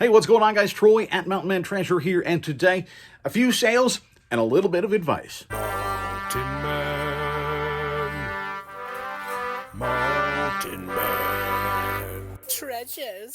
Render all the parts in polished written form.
Hey, what's going on, guys? Troy at Mountain Man Treasure here, and today, a few sales and a little bit of advice. Mountain Man Treasures.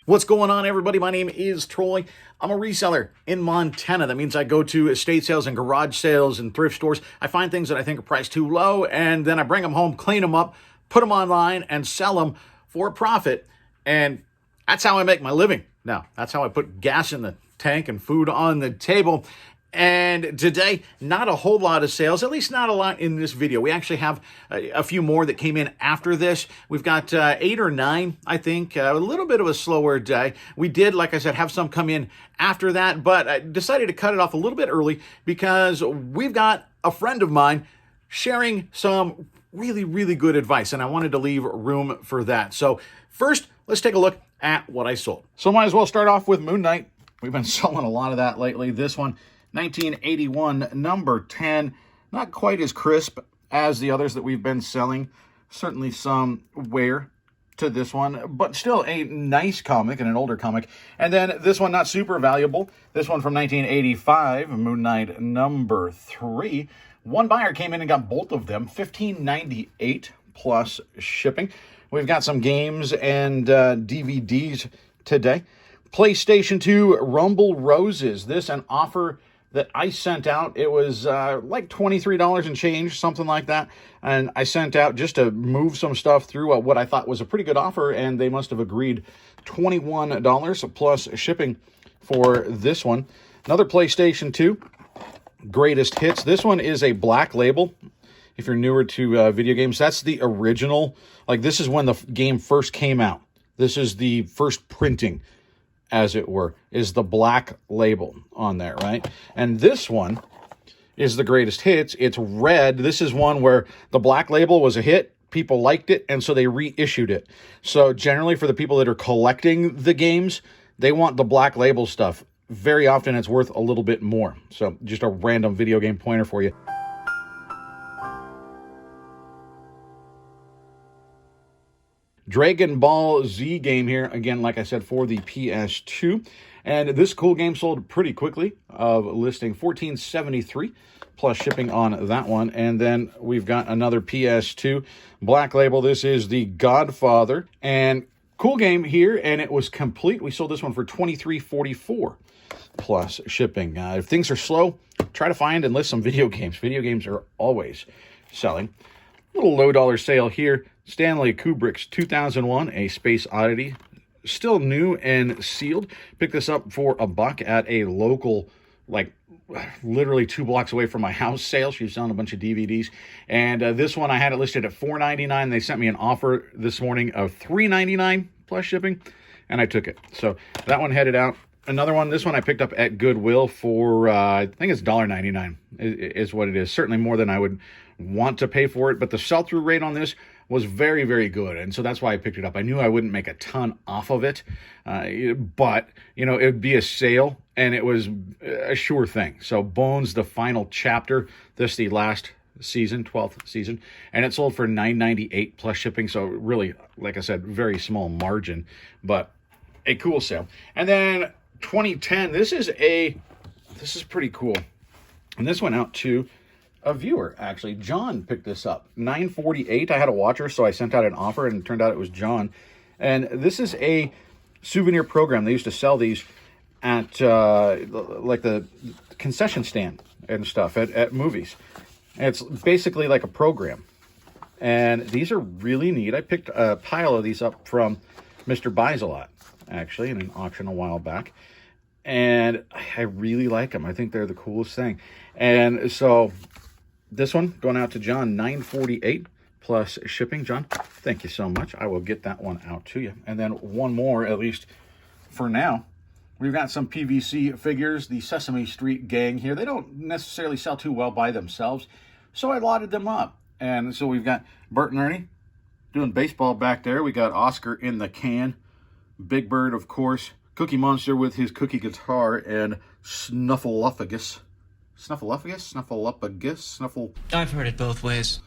What's going on, everybody? My name is Troy. I'm a reseller in Montana. That means I go to estate sales and garage sales and thrift stores. I find things that I think are priced too low, and then I bring them home, clean them up, put them online, and sell them for a profit. And that's how I make my living. Now, that's how I put gas in the tank and food on the table. And today, not a whole lot of sales, at least not a lot in this video. We actually have a few more that came in after this. We've got 8 or 9, I think, a little bit of a slower day. We did, like I said, have some come in after that, but I decided to cut it off a little bit early because we've got a friend of mine sharing some really good advice, and I wanted to leave room for that. So first, let's take a look at what I sold. So might as well start off with Moon Knight. We've been selling a lot of that lately. This one, 1981, number 10. Not quite as crisp as the others that we've been selling. Certainly some wear to this one, but still a nice comic and an older comic. And then this one, not super valuable. This one from 1985, Moon Knight number 3. One buyer came in and got both of them, $15.98 plus shipping. We've got some games and DVDs today. PlayStation 2 Rumble Roses. This an offer that I sent out. It was like $23 and change, something like that. And I sent out just to move some stuff through what I thought was a pretty good offer, and they must have agreed $21 plus shipping for this one. Another PlayStation 2 Greatest Hits. This one is a black label. If you're newer to video games, that's the original. Like, this is when the game first came out. This is the first printing, as it were, is the black label on there, right? And this one is the Greatest Hits. It's red. This is one where the black label was a hit. People liked it, and so they reissued it. So generally, for the people that are collecting the games, they want the black label stuff. Very often, it's worth a little bit more. So just a random video game pointer for you. Dragon Ball Z game here, again, like I said, for the PS2. And this cool game sold pretty quickly, listing $14.73 plus shipping on that one. And then we've got another PS2 black label. This is the Godfather. And cool game here, and it was complete. We sold this one for $23.44 plus shipping. If things are slow, try to find and list some video games. Video games are always selling. Little low dollar sale here. Stanley Kubrick's 2001, A Space Oddity. Still new and sealed. Picked this up for $1 at a local, like, literally 2 blocks away from my house sale. She was selling a bunch of DVDs. And this one, I had it listed at $4.99. They sent me an offer this morning of $3.99 plus shipping, and I took it. So that one headed out. Another one, this one I picked up at Goodwill for, I think it's $1.99 is what it is. Certainly more than I would want to pay for it, but the sell-through rate on this was very good, and so that's why I picked it up. I knew I wouldn't make a ton off of it, but, you know, it would be a sale, and it was a sure thing. So Bones, the final chapter, this the last season, 12th season, and it sold for $9.98 plus shipping, so really, like I said, very small margin, but a cool sale. And then 2010, this is pretty cool, and this went out to a viewer, actually. John picked this up. $9.48. I had a watcher, so I sent out an offer, and it turned out it was John. And this is a souvenir program. They used to sell these at like the concession stand and stuff at movies. And it's basically like a program. And these are really neat. I picked a pile of these up from Mr. Buys-A-Lot, actually, in an auction a while back. And I really like them. I think they're the coolest thing. And so this one going out to John, $9.48 plus shipping. John, thank you so much. I will get that one out to you. And then one more, at least for now. We've got some PVC figures, the Sesame Street gang here. They don't necessarily sell too well by themselves, so I lotted them up. And so we've got Bert and Ernie doing baseball back there. We got Oscar in the can. Big Bird, of course. Cookie Monster with his cookie guitar, and Snuffleupagus. I've heard it both ways.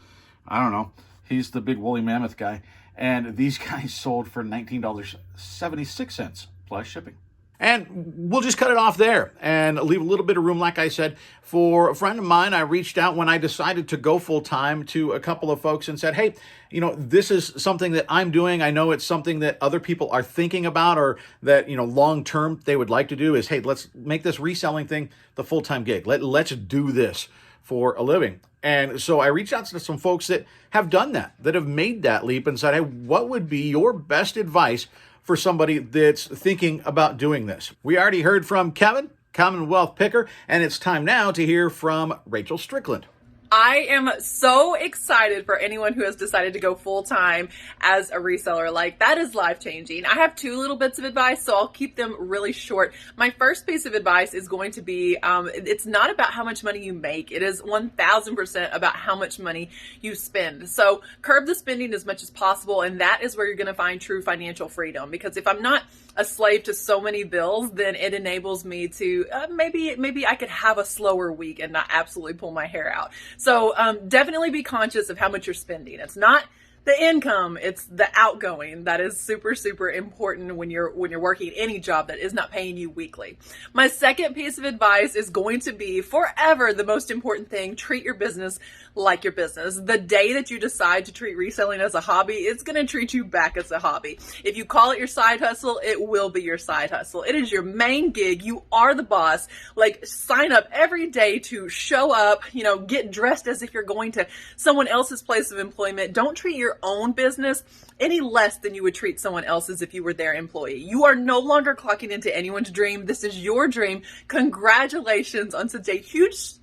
I don't know. He's the big woolly mammoth guy. And these guys sold for $19.76 plus shipping. And we'll just cut it off there and leave a little bit of room, like I said, for a friend of mine. I reached out when I decided to go full-time to a couple of folks and said, hey, this is something that I'm doing. I know it's something that other people are thinking about, or that, long-term they would like to do is, hey, let's make this reselling thing the full-time gig. Let's do this for a living. And so I reached out to some folks that have done that have made that leap and said, hey, what would be your best advice for somebody that's thinking about doing this? We already heard from Kevin, Commonwealth Picker, and it's time now to hear from Rachel Strickland. I am so excited for anyone who has decided to go full-time as a reseller. Like, that is life-changing. I have two little bits of advice, so I'll keep them really short. My first piece of advice is going to be, it's not about how much money you make. It is 1000% about how much money you spend. So curb the spending as much as possible, and that is where you're going to find true financial freedom. Because if I'm not a slave to so many bills, then it enables me to, maybe I could have a slower week and not absolutely pull my hair out. So definitely be conscious of how much you're spending. It's not the income, it's the outgoing. That is super, super important when you're working any job that is not paying you weekly. My second piece of advice is going to be forever the most important thing: treat your business like your business. The day that you decide to treat reselling as a hobby, it's going to treat you back as a hobby. If you call it your side hustle, it will be your side hustle. It is your main gig. You are the boss. Like, sign up every day to show up, get dressed as if you're going to someone else's place of employment. Don't treat your own business any less than you would treat someone else's if you were their employee. You are no longer clocking into anyone's dream. This is your dream. Congratulations on such a huge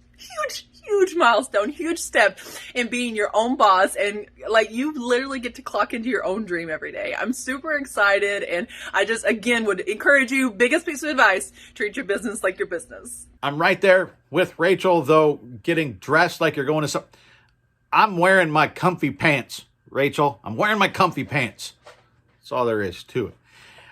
milestone, huge step in being your own boss. And you literally get to clock into your own dream every day. I'm super excited. And I just, again, would encourage you, biggest piece of advice, treat your business like your business. I'm right there with Rachel, though, getting dressed like you're going to something. I'm wearing my comfy pants, Rachel. I'm wearing my comfy pants. That's all there is to it.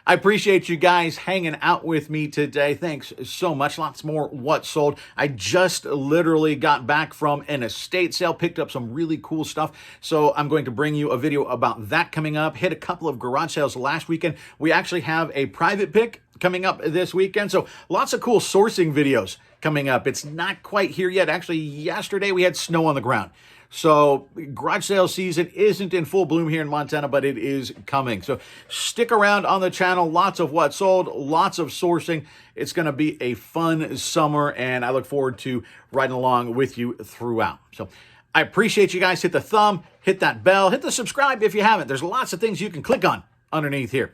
I appreciate you guys hanging out with me today. Thanks so much. Lots more What Sold. I just literally got back from an estate sale, picked up some really cool stuff. So I'm going to bring you a video about that coming up. Hit a couple of garage sales last weekend. We actually have a private pick coming up this weekend. So lots of cool sourcing videos coming up. It's not quite here yet. Actually, yesterday we had snow on the ground. So garage sale season isn't in full bloom here in Montana, but it is coming. So stick around on the channel. Lots of What Sold, lots of sourcing. It's going to be a fun summer, and I look forward to riding along with you throughout. So I appreciate you guys. Hit the thumb, hit that bell, hit the subscribe if you haven't. There's lots of things you can click on underneath here.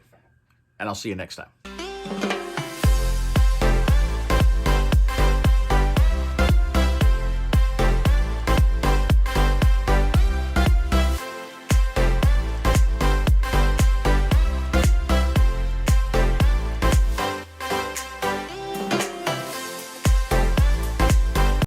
And I'll see you next time.